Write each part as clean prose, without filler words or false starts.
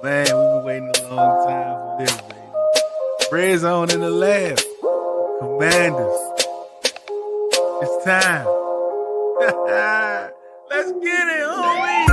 Man, we've been waiting a long time for this, baby. Redzone In the Lab. Commanders. It's time. Let's get it, homie.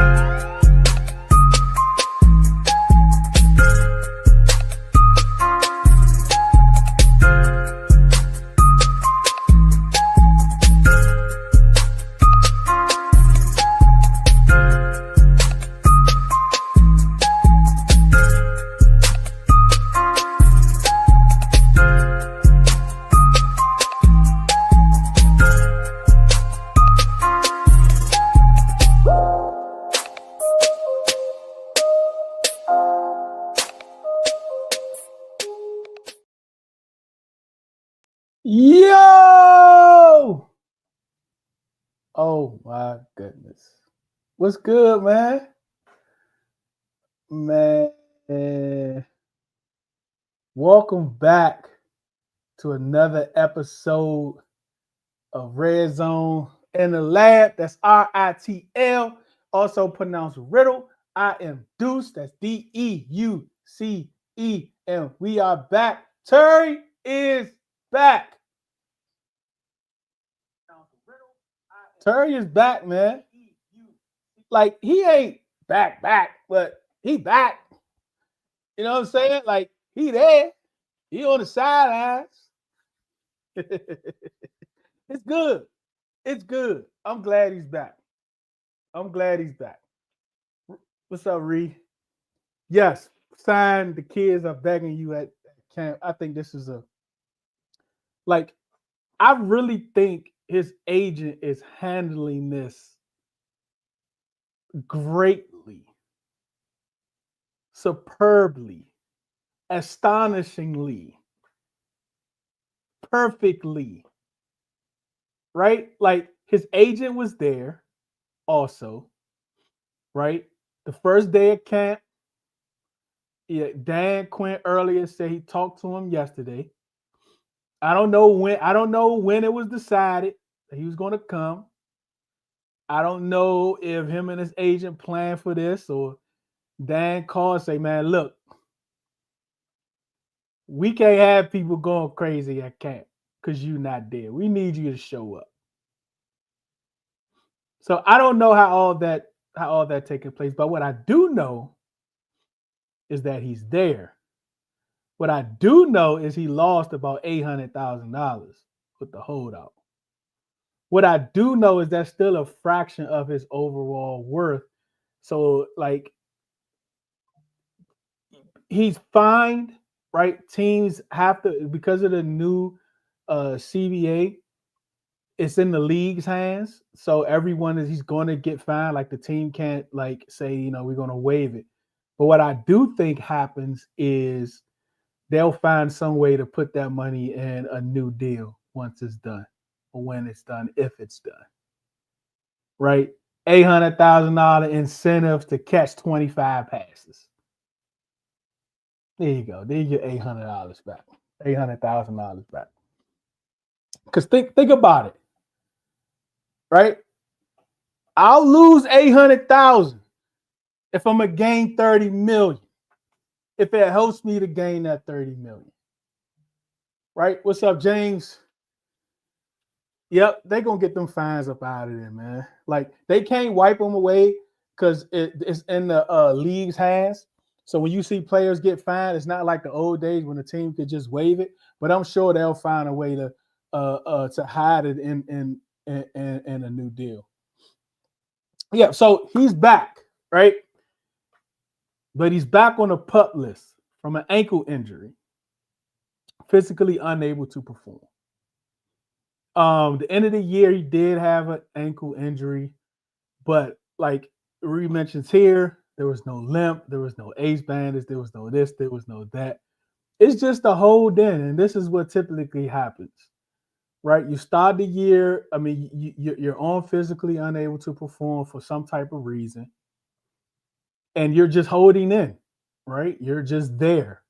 Yo! Oh my goodness. What's good, man? Man. Welcome back to another episode of Redzone In the Lab. That's RITL, also pronounced Riddle. I am Deuce. That's DEUCE. And we are back. Terry is back. Terry is back, man. Like, he ain't back, but he back. You know what I'm saying? Like, he there. He on the sidelines. It's good. It's good. I'm glad he's back. What's up, Ree? Yes, sign. The kids are begging you at camp. I think this is I really think his agent is handling this greatly, superbly, astonishingly, perfectly, right? Like, his agent was there also, right? The first day of camp, Dan Quinn earlier said he talked to him yesterday. I don't know when it was decided that he was going to come. I don't know if him and his agent planned for this, or Dan called and say, man, look, we can't have people going crazy at camp because you're not there. We need you to show up. So I don't know how all that taking place, but what I do know is that he's there. What I do know is he lost about $800,000 with the holdout. What I do know is that's still a fraction of his overall worth. So, like, he's fined, right? Teams have to, because of the new CBA, it's in the league's hands. So he's going to get fined. Like, the team can't say, we're going to waive it. But what I do think happens is they'll find some way to put that money in a new deal once it's done, or when it's done, if it's done. Right? $800,000 incentives to catch 25 passes. There you go. There you get $800 back. $800,000 back. Because think about it. Right? I'll lose $800,000 if I'm gonna gain $30 million. If it helps me to gain that $30 million. Right? What's up, James? Yep, they're gonna get them fines up out of there, man. Like, they can't wipe them away because it's in the league's hands. So when you see players get fined, it's not like the old days when the team could just waive it. But I'm sure they'll find a way to hide it in a new deal. Yeah, so he's back, right? But he's back on the PUP list from an ankle injury, physically unable to perform. The end of the year, he did have an ankle injury, but like Reed mentions here, there was no limp, there was no ace bandage, there was no this, there was no that. It's just a hold in, and this is what typically happens, right? You start the year, I mean, you're on physically unable to perform for some type of reason, and you're just holding in, right? You're just there,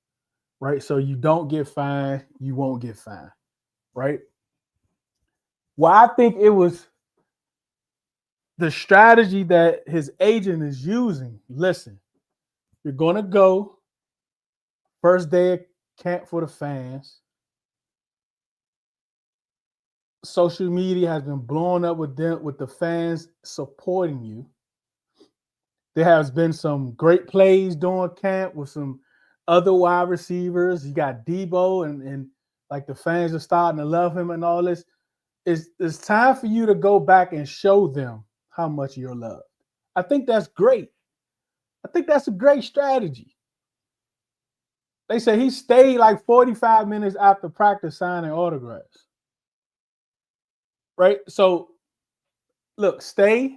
right? So you don't get fined, you won't get fined, right? Well, I think it was the strategy that his agent is using. Listen, you're going to go first day of camp for the fans. Social media has been blown up with them, with the fans supporting you. There has been some great plays during camp with some other wide receivers. You got Deebo, and like the fans are starting to love him and all this. It's time for you to go back and show them how much you're loved. I think that's great. I think that's a great strategy. They say he stayed like 45 minutes after practice signing autographs. Right? So look, stay,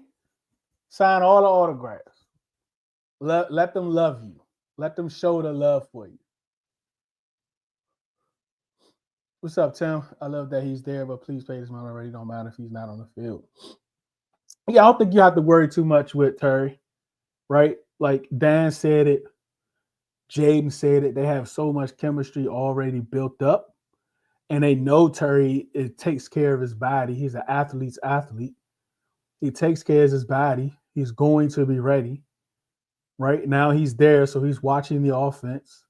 sign all the autographs. Let them love you. Let them show the love for you. What's up, Tim? I love that he's there, but please pay this man already. Don't matter if he's not on the field. Yeah, I don't think you have to worry too much with Terry, right? Like Dan said it, Jayden said it. They have so much chemistry already built up, and they know Terry it takes care of his body. He's an athlete's athlete. He takes care of his body. He's going to be ready. Right now, he's there, so he's watching the offense.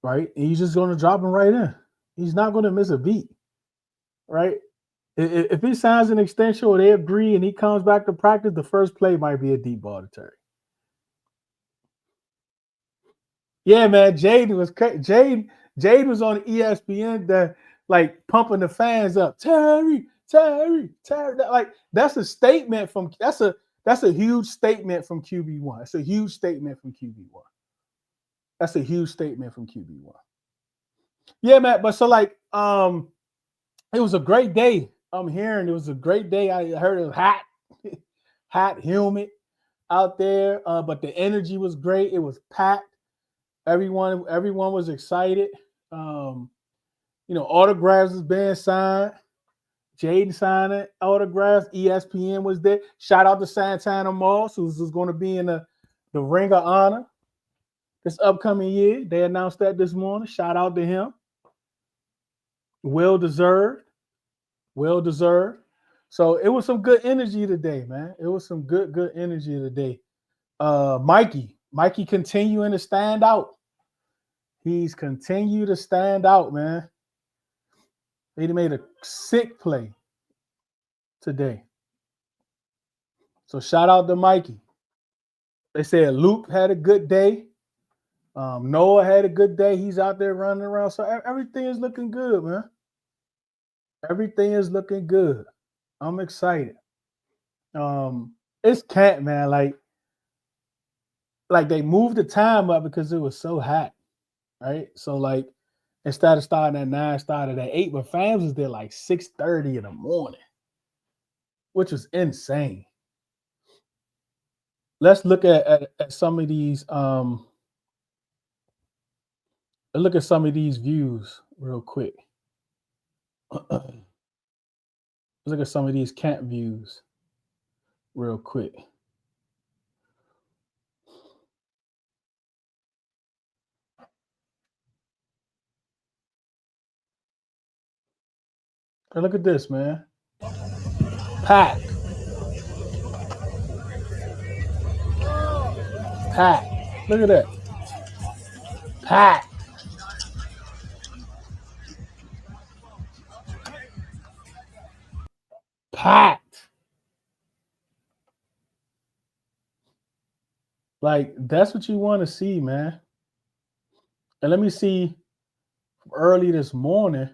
Right, and he's just going to drop him right in. He's not going to miss a beat. Right. If he signs an extension or they agree and he comes back to practice, the first play might be a deep ball to Terry. Yeah, man. Jayden was crazy. Jayden was on ESPN that like pumping the fans up. Terry. Like that's a statement from that's a huge statement from QB1. It's a huge statement from QB1. That's a huge statement from QB1. Yeah, man. But so like it was a great day. I'm hearing it was a great day. I heard it was hot, hot, humid out there. But the energy was great. It was packed. Everyone was excited. Um, autographs was being signed. Jayden signed autographs. ESPN was there. Shout out to Santana Moss, who's going to be in the Ring of Honor this upcoming year. They announced that this morning. Shout out to him. Well deserved. Well deserved. So it was some good energy today, man. It was some good energy today. Mikey continuing to stand out. He's continued to stand out, man. He made a sick play today. So shout out to Mikey. They said Luke had a good day. Noah had a good day. He's out there running around. So everything is looking good, man. Everything is looking good. I'm excited. It's camp, man. Like they moved the time up because it was so hot, right? So like instead of starting at 9, started at 8, but fans was there like 6:30 in the morning, which was insane. Let's look at some of these. Look at some of these views real quick. Let's look at some of these camp views real quick. Hey, look at this, man. Packed. Packed. Look at that. Packed. Packed. Like that's what you want to see, man. And let me see early this morning.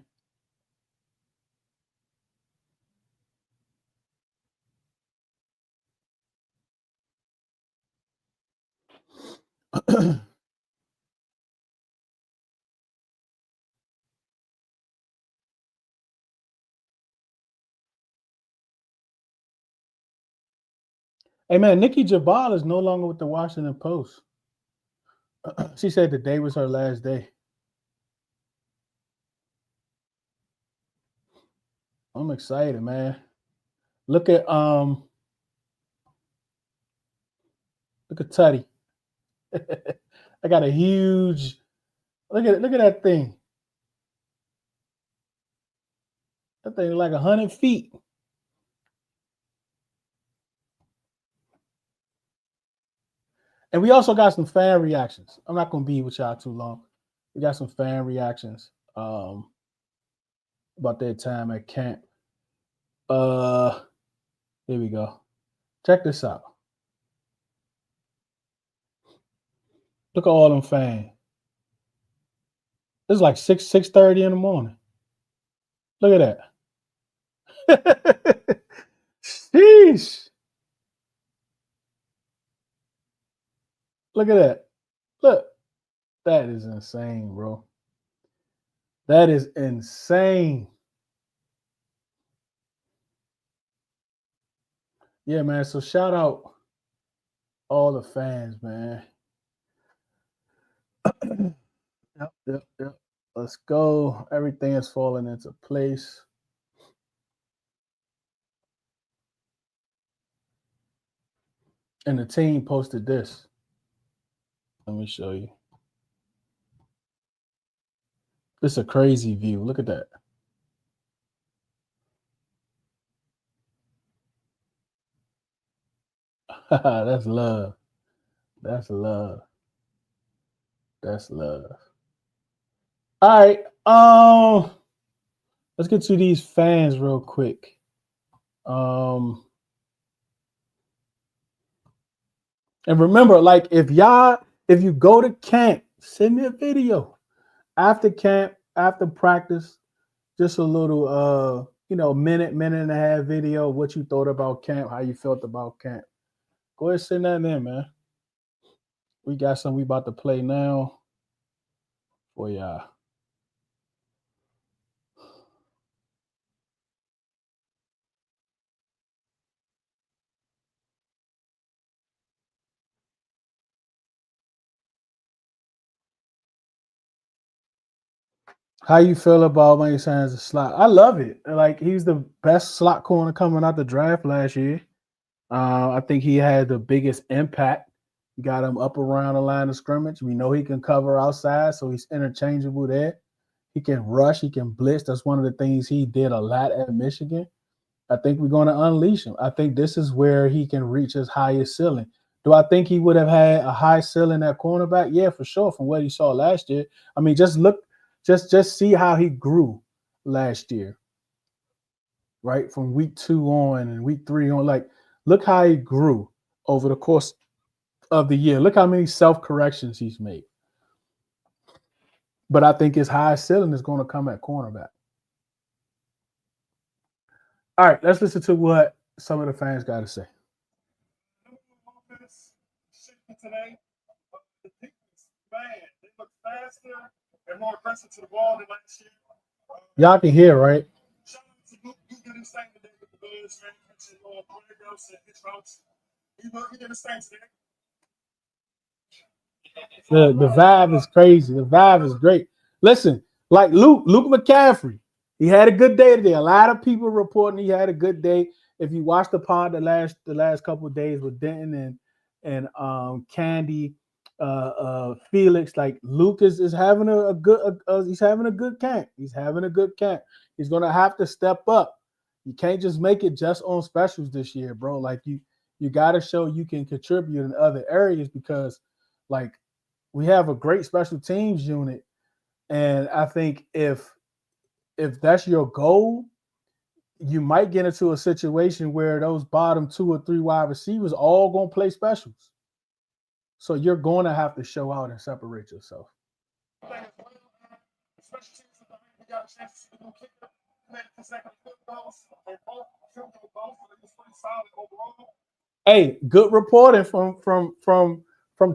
Hey man, Nikki Jabal is no longer with the Washington Post. She said today was her last day. I'm excited, man. Look at Tutty. I got a huge look at that thing. That thing is like 100 feet. And we also got some fan reactions. I'm not gonna be with y'all too long. We got some fan reactions about their time at camp. Here we go. Check this out. Look at all them fans. It's like 6:30 in the morning. Look at that. Sheesh. Look at that. Look. That is insane, bro. That is insane. Yeah, man. So shout out all the fans, man. Yep. Let's go. Everything is falling into place. And the team posted this. Let me show you. This is a crazy view. Look at that. That's love. That's love. That's love. All right. Let's get to these fans real quick. And remember, like if you go to camp, send me a video after camp, after practice, just a little minute and a half video of what you thought about camp, how you felt about camp. Go ahead and send that in, man. We got some we about to play now for y'all. How you feel about Mike Sainristil as a slot? I love it. Like he's the best slot corner coming out the draft last year. I think he had the biggest impact. Got him up around the line of scrimmage. We know he can cover outside, so he's interchangeable there. He can rush. He can blitz. That's one of the things he did a lot at Michigan. I think we're going to unleash him. I think this is where he can reach his highest ceiling. Do I think he would have had a high ceiling at cornerback? Yeah, for sure. From what he saw last year. I mean, just see how he grew last year, right? From week 2 on and week 3 on. Like, look how he grew over the course of the year. Look how many self-corrections he's made. But I think his highest ceiling is going to come at cornerback. All right, let's listen to what some of the fans got to say. Today, the Pickens, man, they look faster and more aggressive to the ball than last year. Y'all can hear, right? Shout out to Luke. You did his thing today with the Bears, man. He did his thing today. The vibe is crazy. The vibe is great. Listen, like Luke McCaffrey, he had a good day today. A lot of people reporting he had a good day. If you watch the pod the last couple of days with Denton and Candy, Felix, like Luke is having a good he's having a good camp. He's having a good camp. He's gonna have to step up. You can't just make it just on specials this year, bro. Like you got to show you can contribute in other areas because, like, we have a great special teams unit, and I think if that's your goal, you might get into a situation where those bottom 2 or 3 wide receivers all gonna play specials. So you're going to have to show out and separate yourself. Hey, good reporting from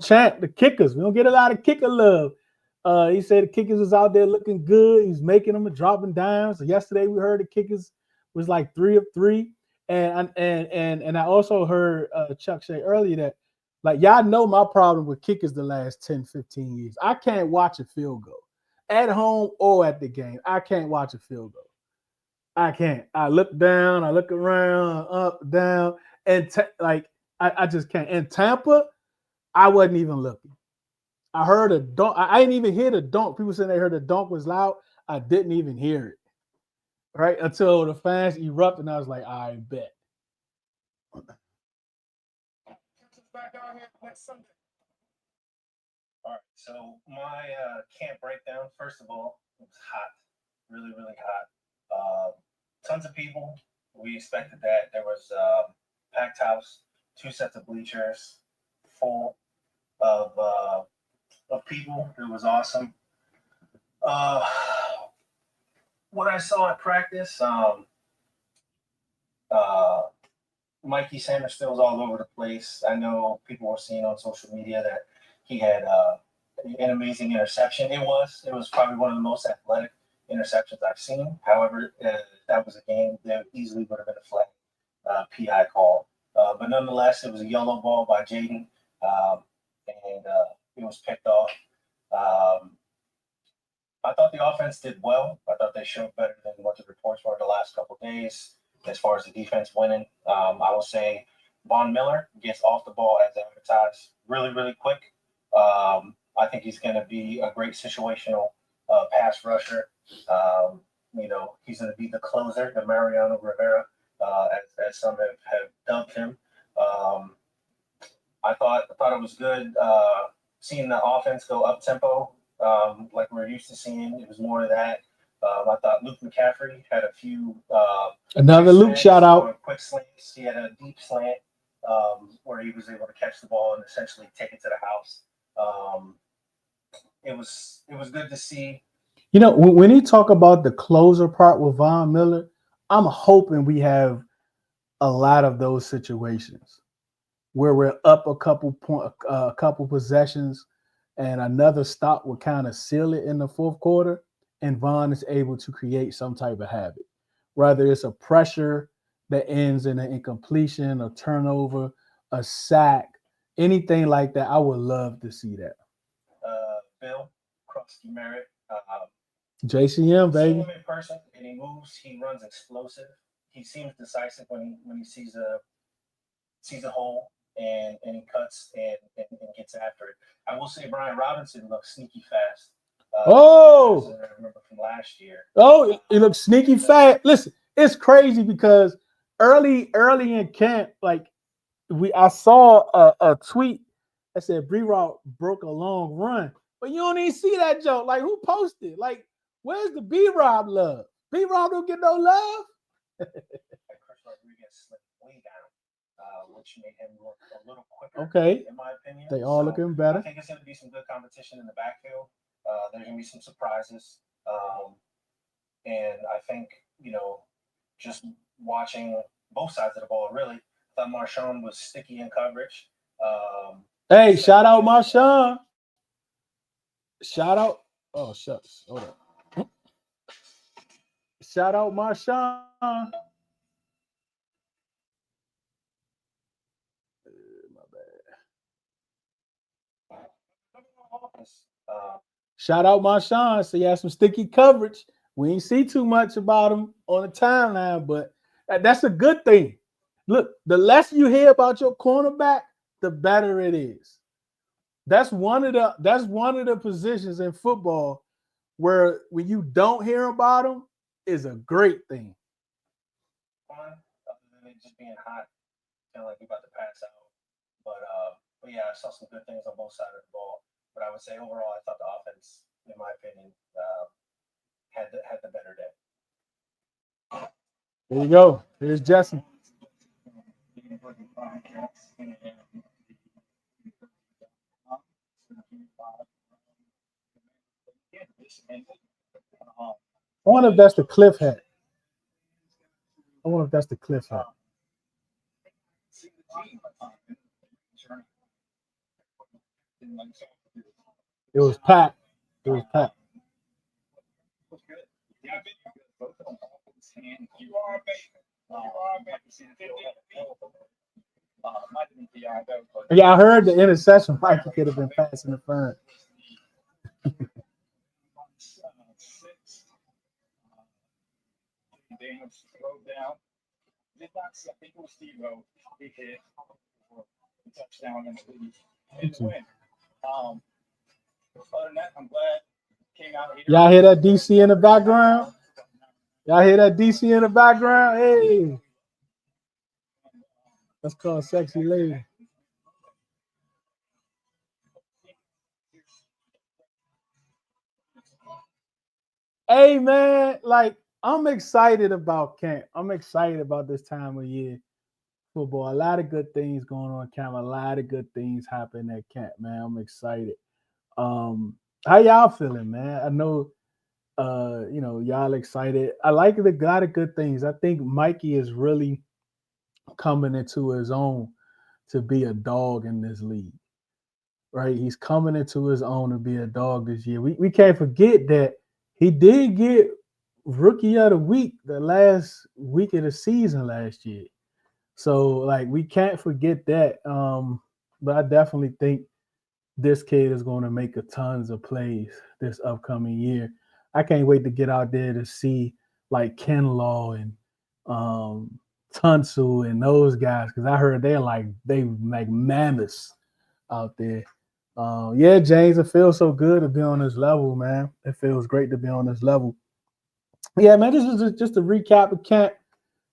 Chant, the kickers. We don't get a lot of kicker love. He said the kickers was out there looking good. He's making them and dropping dimes. So yesterday we heard the kickers was like 3 of 3. And I also heard Chuck say earlier that like y'all know my problem with kickers the last 10, 15 years. I can't watch a field goal at home or at the game. I can't watch a field goal. I can't. I look down, I look around, up, down, and like I just can't. In Tampa, I wasn't even looking. I heard a dunk. I didn't even hear the dunk. People saying they heard the dunk was loud. I didn't even hear it. Right until the fans erupted, and I was like, I bet. All right. So my camp breakdown. First of all, it was hot, really, really hot. Tons of people. We expected that. There was packed house, two sets of bleachers, full of people. It was awesome. Uh, what I saw at practice, uh, Mikey Sainristil was all over the place. I know people were seeing on social media that he had an amazing interception. It was probably one of the most athletic interceptions I've seen. However, that was a game that easily would have been a flag PI call. But nonetheless, it was a yellow ball by Jayden, and it was picked off. Um, I thought the offense did well. I thought they showed better than what the reports were the last couple of days as far as the defense winning. I will say Von Miller gets off the ball as advertised really, really quick. I think he's going to be a great situational pass rusher. He's going to be the closer, the Mariano Rivera, as some have dubbed him. Um, I thought it was good seeing the offense go up tempo, like we're used to seeing. It was more of that. I thought Luke McCaffrey had a few Another Luke shout out. Quick slants. He had a deep slant where he was able to catch the ball and essentially take it to the house. Um, it was good to see. You know, when you talk about the closer part with Von Miller, I'm hoping we have a lot of those situations where we're up a couple possessions, and another stop will kind of seal it in the fourth quarter, and Vaughn is able to create some type of habit, whether it's a pressure that ends in an incompletion, a turnover, a sack, anything like that. I would love to see that. Bill Krusty Merritt. JCM, Seeing baby. him in person, and he moves. He runs explosive. He seems decisive when he sees a hole and he cuts and gets after it. I will say Brian Robinson looks sneaky fast. Oh, I remember from last year. oh, it looks sneaky fat. Listen, it's crazy because early in camp, like I saw a tweet that said Bree Rock broke a long run, but you don't even see that joke. Like who posted? Like where's the B Rob love? B Rob don't get no love. Chris Rodriguez slipped way down, which made him look a little quicker. Okay, in my opinion, they all looking better. I think it's going to be some good competition in the backfield. There's going to be some surprises, and I think just watching both sides of the ball, really, I thought Marshawn was sticky in coverage. Hey, shout out Marshawn. Shout out. Oh, shucks. Hold up. Shout out Marshawn. My bad. Shout out Marshawn. So he has some sticky coverage. We ain't see too much about him on the timeline, but that's a good thing. Look, the less you hear about your cornerback, the better it is. That's one of the positions in football where when you don't hear about them is a great thing. Fun, other than it just being hot, feeling like we're about to pass out. But yeah, I saw some good things on both sides of the ball. But I would say overall, I thought the offense, in my opinion, had the better day. There you go. Here's Jesse. I wonder if that's the cliff hat. I wonder if that's the cliff hat. It was packed. It was packed. Yeah, I heard the interception. Mikey could have been passing the front. Daniels throw down. Did not see, I think it was Deebo. He hit for the touchdown and the win. Other than that, I'm glad came out here. Y'all hear that DC in the background? Y'all hear that DC in the background? Hey. That's called Sexy Lady. Hey man, like I'm excited about camp. I'm excited about this time of year. Football. A lot of good things going on camp. A lot of good things happen at camp, man. I'm excited. How y'all feeling, man? I know y'all excited. I like a lot of good things. I think Mikey is really coming into his own to be a dog in this league. Right? He's coming into his own to be a dog this year. We can't forget that he did get rookie of the week the last week of the season last year. So like we can't forget that. But I definitely think this kid is going to make a tons of plays this upcoming year. I can't wait to get out there to see like Kinlaw and Tunsil and those guys because I heard they like mammoths out there. Yeah, James, it feels so good to be on this level, man. It feels great to be on this level. Yeah, man, this is just a recap of camp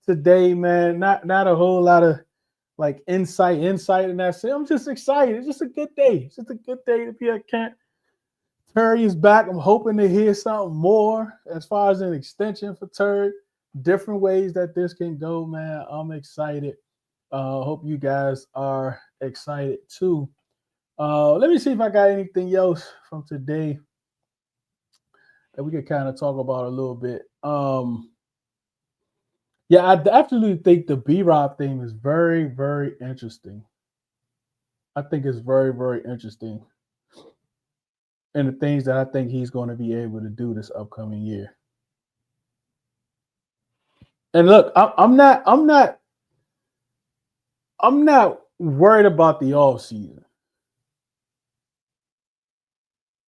today, man. Not a whole lot of like insight in that sense. I'm just excited. It's just a good day. It's just a good day to be at camp. Terry is back. I'm hoping to hear something more as far as an extension for Terry. Different ways that this can go, man. I'm excited. Hope you guys are excited too. Let me see if I got anything else from today that we could kind of talk about a little bit. Yeah, I absolutely think the B-Rob thing is very, very interesting. I think it's very, very interesting. And the things that I think he's going to be able to do this upcoming year. And look, I'm not worried about the off season.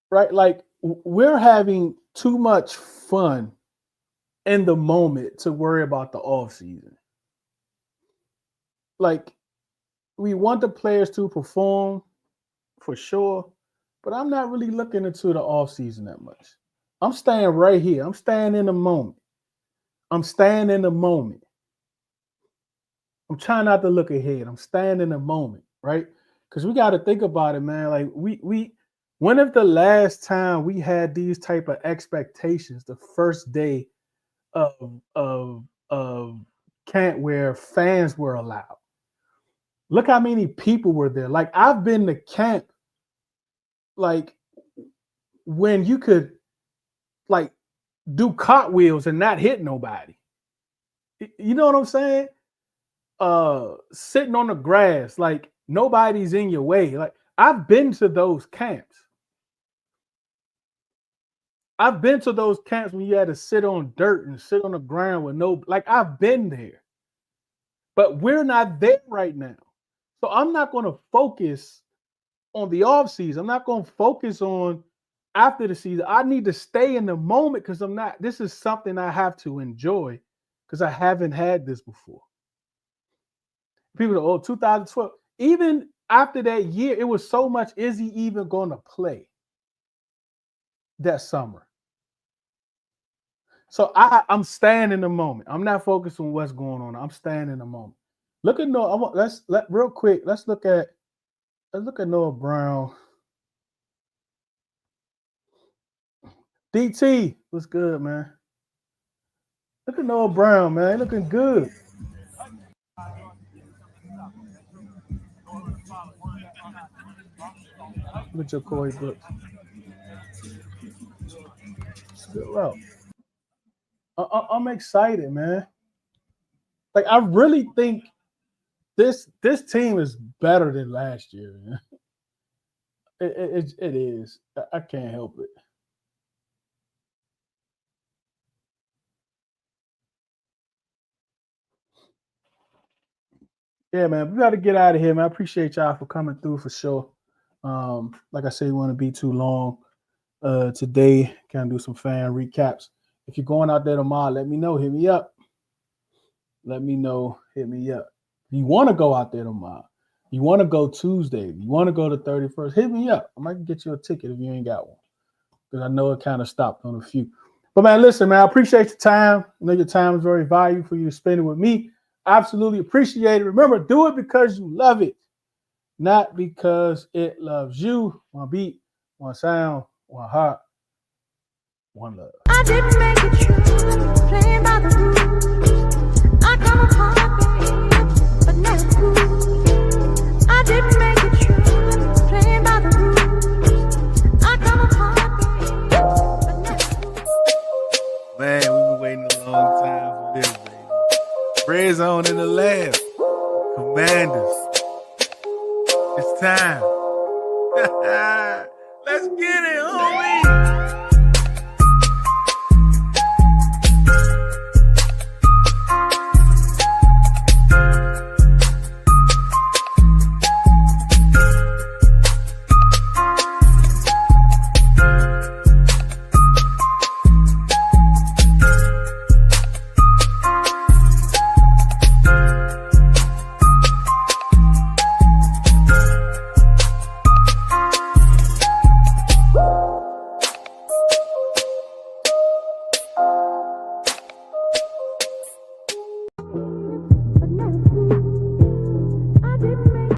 Right? Like we're having too much fun in the moment to worry about the off season. Like we want the players to perform for sure, but I'm not really looking into the off season that much. I'm staying right here. I'm staying in the moment. I'm staying in the moment. I'm trying not to look ahead. I'm staying in the moment, right? Because we got to think about it, man. Like when if the last time we had these type of expectations, the first day of camp where fans were allowed. Look how many people were there. Like I've been to camp, like when you could like do cartwheels and not hit nobody. You know what I'm saying? Sitting on the grass, like nobody's in your way. Like I've been to those camps. I've been to those camps when you had to sit on dirt and sit on the ground with no, like I've been there. But we're not there right now. So I'm not going to focus on the off season. I'm not going to focus on after the season. I need to stay in the moment because this is something I have to enjoy because I haven't had this before. People go, 2012. Even after that year, it was so much, is he even going to play that summer? So I'm staying in the moment. I'm not focused on what's going on. I'm staying in the moment. Look at Noah. Let's look at Noah Brown. DT, what's good, man? Look at Noah Brown, man. Looking good. Look at your Corey Brooks. Still out. I'm excited, man. Like I really think this team is better than last year, man. It is. I can't help it. Yeah, man, we got to get out of here, man. I appreciate y'all for coming through for sure. Like I said, we want to be too long today. Kind of do some fan recaps. If you're going out there tomorrow, let me know. Hit me up. Let me know. Hit me up. If you want to go out there tomorrow, you want to go Tuesday, you want to go to 31st, hit me up. I might get you a ticket if you ain't got one. Because I know it kind of stopped on a few. But, man, listen, man, I appreciate your time. I know your time is very valuable for you to spend it with me. Absolutely appreciate it. Remember, do it because you love it, not because it loves you. One beat, one sound, one heart, one love. I didn't make it true, playing by the rules. I got a heart, but never cool. I didn't make it true, playing by the rules. I got a heart, but never cool. Man, we've been waiting a long time for this, baby. Redzone in the lab. Commanders. It's time. Let's get it, homie.